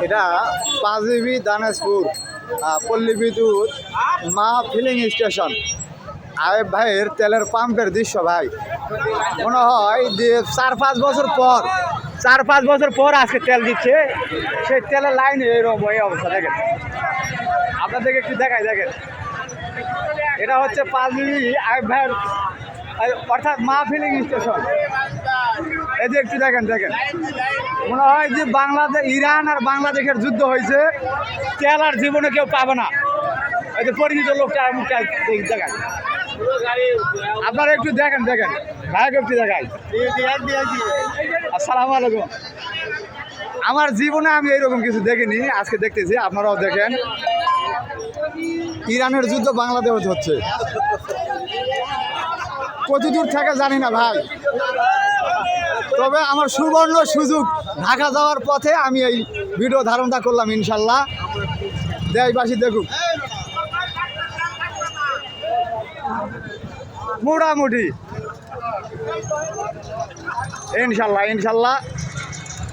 এটা পাঁচবিবি দানাজপুর পল্লী বিদ্যুৎ মা ফিলিং স্টেশন। আয়েব ভাইয়ের তেলের পাম্পের দৃশ্য ভাই, মনে হয় যে 4-5 বছর পর আজকে তেল দিচ্ছে। সেই তেলের লাইন এইরকম এই অবস্থা দেখেন, আপনাদেরকে একটু দেখাই। দেখেন, এটা হচ্ছে পাঁচবিবি আয়েব ভাইয়ের অর্থাৎ মা ফিলিং স্টেশন। এই যে একটু দেখেন, মনে হয় যে ইরান আর বাংলাদেশের যুদ্ধ হয়েছে, তেল আর জীবনে কেউ পাবে না। এই যে পরিচিত লোকটা মুখটা দেখায়, আপনারা একটু দেখেন ভাইকে একটু দেখাই। আসসালামু আলাইকুম। আমার জীবনে আমি এইরকম কিছু দেখিনি, আজকে দেখতেছি, আপনারাও দেখেন। ইরানের যুদ্ধ বাংলাদেশে হচ্ছে, কত দূর থেকে জানি না ভাই, তবে আমার সুবর্ণ সুযোগ ঢাকা যাওয়ার পথে আমি এই ভিডিও ধারণটা করলাম। ইনশাল্লাহ দেশবাসী দেখুক, মোটামুটি ইনশাল্লাহ